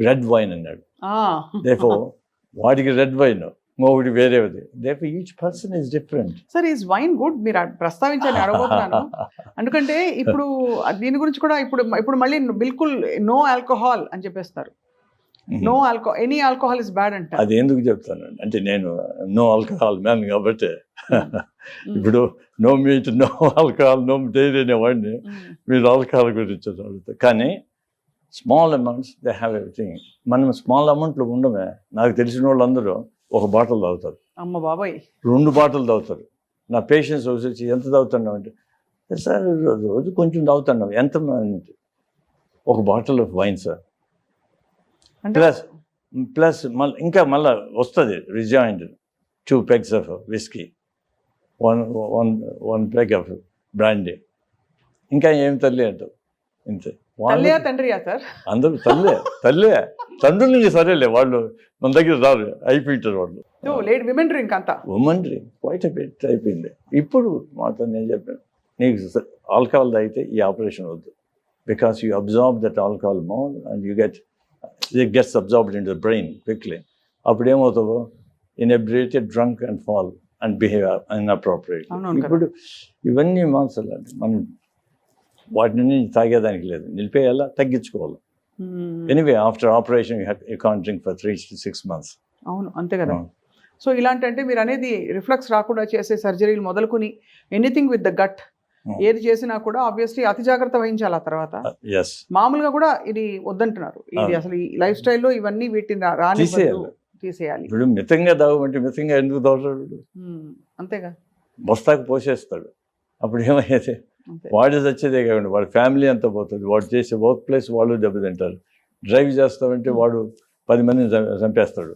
Red wine అన్నాడు. దేఫో వాడికి red wine, ఇంకొకటి వేరేది. Therefore each person is different. Sir is wine good? మీరు ప్రస్తావించాలని అడగబోతున్నాను. ఎందుకంటే ఇప్పుడు దీని గురించి కూడా ఇప్పుడు మళ్ళీ బిల్కుల్ నో ఆల్కహాల్ అని చెప్పేస్తారు. No alcohol, any alcohol is bad అంట. అది ఎందుకు చెప్తానండి అంటే నేను నో ఆల్కహాల్ మ్యాన్ కాబట్టి ఇప్పుడు no meat, no alcohol, no dairy అనేవాడిని మీరు ఆల్కహాల్ గురించి అడుగుతారు. కానీ small amounts they have everything. మనం స్మాల్ అమౌంట్లో ఉండమే. నాకు తెలిసిన వాళ్ళందరూ ఒక బాటిల్ తాగుతారు, అమ్మ బాబాయ్ 2 బాటిల్ తాగుతారు. నా పేషెంట్స్ వచ్చి ఎంత తాగుతున్నావు అంటే, సార్ రోజు కొంచెం తాగుతున్నావు. ఎంత? ఒక bottle of wine sir. Plus మళ్ళీ వస్తుంది రిజాయింట్ 2 pegs of whisky, one peg of brandy. ఇంకా ఏం తల్లి అంటారు. ఇంతే. తండ్రియా సార్? అందరూ తల్లే తండ్రులు ఇంక సరేలే, వాళ్ళు మన దగ్గర రారు, అయిపోయింటారు వాళ్ళు. విమెన్ డ్రింక్ అంతా ఉమెన్ డ్రింక్ క్వైట్ బెట్ అయిపోయింది. ఇప్పుడు మాత్రం నేను చెప్పాను, నీకు ఆల్కహాల్ తాగితే ఈ ఆపరేషన్ వద్దు. Because you absorb that alcohol more and it gets absorbed into the brain quickly. అప్పుడు ఏమవుతావో inebriated, drunk and fall and behave inappropriately. ఇప్పుడు ఇవన్నీ మాన్సలు అంటే మనం వాటిని తాగేదానికి లేదు, నిలిపేయాలా, తగ్గించుకోవాలి. Anyway after operation you can't drink for 3 to 6 months. అవును, అంతే కదా. సో ఇలాంటి అంటే మీరు అనేది రిఫ్లక్స్ రాకుండా చేసే సర్జరీలు మొదలుకొని ఎనీథింగ్ విత్ ద గట్ ఏది చేసినా కూడా ఆబ్వియస్లీ అతి జాగ్రత్త వహించాలి. ఆ తర్వాత మామూలుగా కూడా ఇది వద్దంటున్నారు. ఇది అసలు ఈ లైఫ్ స్టైల్లో ఇవన్నీ వీటిని తీసేయాలి. ఇప్పుడు మితంగా తాగమంటే మితంగా ఎందుకు తాగుతాడు? అంతేగా, బస్తాకు పోసేస్తాడు. అప్పుడు ఏమయ్యేది? వాడు చచ్చేదే కాకుండా వాడి ఫ్యామిలీ అంతా పోతుంది. వాడు చేసే వర్క్ ప్లేస్ వాళ్ళు దెబ్బతింటారు. డ్రైవ్ చేస్తామంటే వాడు 10 మందిని చంపేస్తాడు.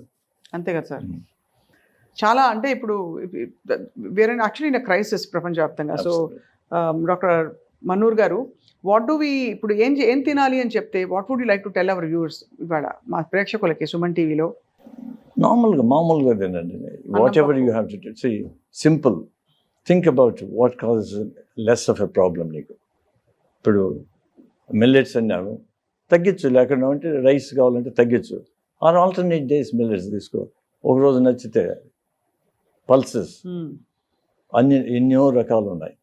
అంతే కదా సార్. చాలా అంటే ఇప్పుడు వేరే యాక్చువల్లీ ఇన్ క్రైసిస్ ప్రపంచవ్యాప్తంగా. సో డాక్టర్ మన్నూర్ గారు, ఇప్పుడు ఏం తినాలి అని చెప్తే what would you like to tell our viewers ఇవాళ మా ప్రేక్షకులకి సుమన్ టీవీలో? మామూలుగా తినండి. Whatever you have to do, see simple, think about what cause less of a problem. నీకు ఇప్పుడు మిల్లెట్స్ అన్నావు, తగ్గించు. లేకుండా అంటే రైస్ కావాలంటే తగ్గించు. ఆర్ ఆల్టర్నేట్ డేస్ మిల్లెట్స్ తీసుకో. ఒక రోజు నచ్చితే పల్సెస్ ఎన్నో రకాలు ఉన్నాయి,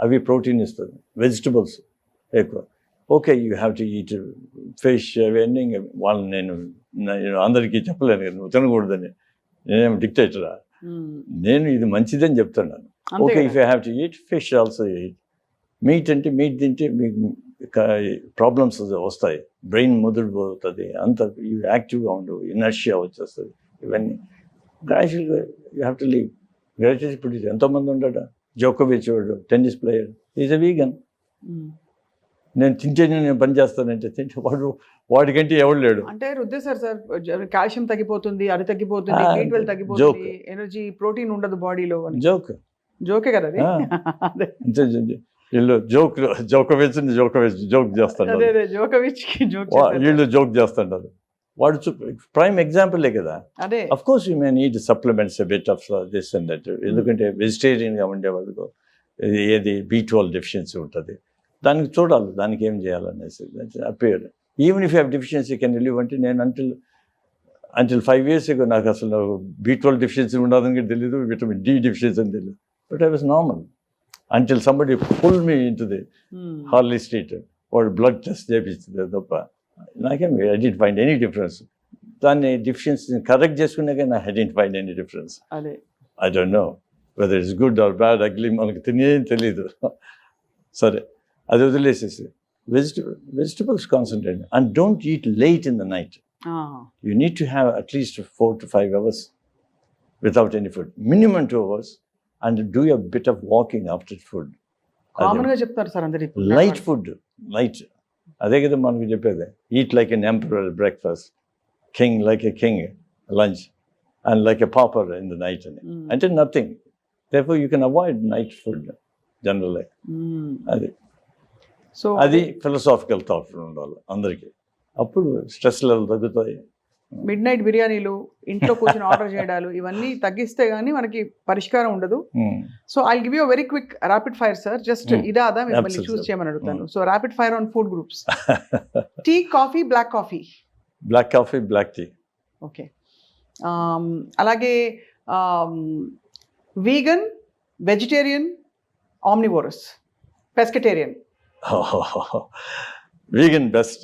అవి ప్రోటీన్ ఇస్తుంది. వెజిటబుల్స్ ఎక్కువ. Okay, you have to eat fish అవన్నీ. వాళ్ళని నేను అందరికీ చెప్పలేను కదా నువ్వు తినకూడదని. నేనేం డిక్టేటరా? నేను ఇది మంచిదని చెప్తున్నాను. Okay, if you have to eat fish also eat. Meet అంటే మీట్ తింటే మీకు ప్రాబ్లమ్స్ వస్తాయి, బ్రెయిన్ ముదిరిపోతుంది, అంత యాక్టివ్గా ఉండవు, ఇనర్షియా వచ్చేస్తుంది. ఇవన్నీ గ్రాడ్యువల్గా you have to leave. Gradual ఇప్పుడు ఎంతోమంది ఉంటాడా, జోకోవిచ్ వాడు tennis player, is a vegan. నేను తింటేనే నేను పని చేస్తానంటే తింటే వాడికంటే ఎవడు లేడు. అంటే రుద్దేశారు సార్, కాల్షియం తగ్గిపోతుంది, అది తగ్గిపోతుంది, B12 తగ్గిపోతుంది, ఎనర్జీ ప్రోటీన్ ఉండదు బాడీలో. జోకే కదా అది. వీళ్ళు జోకోవిచ్ జోక్ చేస్తాడు, వీళ్ళు జోక్ చేస్తుంటారు. వాడు ప్రైమ్ ఎగ్జాంపులే కదా. Of course you may need supplements bit of this and that. ఎందుకంటే వెజిటేరియన్గా ఉండేవాళ్ళకు ఏది B12 డెఫిషియన్సీ ఉంటుంది, దానికి చూడాలి దానికి ఏం చేయాలనేసి appear. Even if you have deficiency can relieve అంటే నేను అంటిల్ 5 years ago నాకు అసలు B12 డెఫిషియన్సీ ఉండదని తెలియదు, విటమిన్ D డెఫిషియన్సీ అని తెలియదు. But I was normal until somebody pull me into the Harley Street. వాడు బ్లడ్ టెస్ట్ చేయించింది తప్ప నాకేం I don't find any difference. దాన్ని డెఫిషియన్సీని కరెక్ట్ చేసుకున్నాక I don't find any difference. I don't know whether it's good or bad, ugly మనకు తినేం తెలీదు. సరే, అది వదిలేసేసి vegetables concentrate and don't eat late in the night. You need to have at least 4 to 5 hours without any food, minimum 2 hours, and do a bit of walking after food. Common గా చెప్తారు sir అందరూ, light food, light. అదే కదా మనకు చెప్పేది, eat like an emperor breakfast, king like a king lunch, and like a pauper in the night అని. అంటే nothing, therefore you can avoid night food generally. అది సో అది ఫిలసాఫికల్ థాట్ ఉండాలి అందరికీ, అప్పుడు స్ట్రెస్ లెవెల్ తగ్గుతాయి. మిడ్ నైట్ బిర్యానీలు, ఇంట్లో కూర్చొని ఆర్డర్ చేయడాలు, ఇవన్నీ తగ్గిస్తే గానీ మనకి పరిష్కారం ఉండదు. So I give you very quick rapid fire sir, just ఇదా అదా మిమ్మల్ని చూస్ చేయమని అడుగుతాను. So rapid fire on food groups. Tea, coffee, black coffee? Black coffee, black tea. Okay. అలాగే vegan, vegetarian, omnivorous, pescatarian. Vegan best.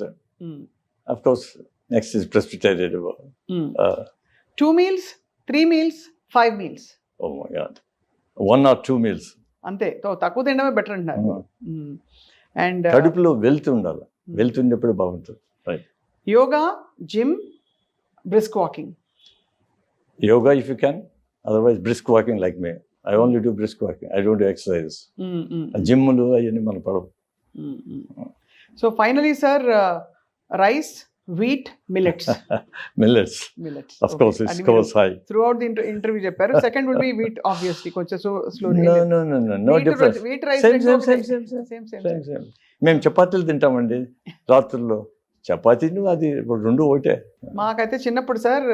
Of course, next is pescatarian. 2 meals, 3 meals, 5 meals. Oh my God. 1 or 2 meals. అంతే, తక్కువ తినడమే better అంటున్నారు. And కడుపులో wealth ఉండాలి, wealth ఉన్నప్పుడు బాగుంటుంది. Right. Yoga, gym, brisk walking. Yoga if you can, otherwise brisk walking like me. I only do brisk walking. I don't do exercise. జిమ్లు అవన్నీ మన పడవు. So finally sir, rice, wheat, millets. Millets. Of course, it goes high. Throughout the interview చెప్పారు. Second would be wheat, obviously. కొంచెం slow. No difference. Wheat, rice, Same. మేము చపాతీలు తింటామండి రాత్రుల్లో. చపాతీలు అది రెండు ఒకటే. మాకైతే చిన్నప్పుడు సార్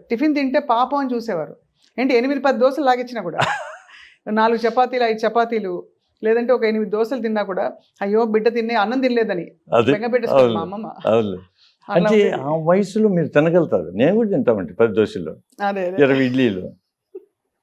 టిఫిన్ తింటే పాపం అని చూసేవారు. ఏంటి 8-10 దోశలు లాగించినా కూడా 4 చపాతీలు 5 చపాతీలు లేదంటే ఒక 8 దోశలు తిన్నా కూడా అయ్యో బిడ్డ తిన్నే అన్నం తినలేదని పెట్టేసుకోండి మా అమ్మమ్మ. అంటే ఆ వయసులో మీరు తినగలుగుతారు. నేను కూడా తింటామండి 10 దోశలు, 20 ఇడ్లీలు.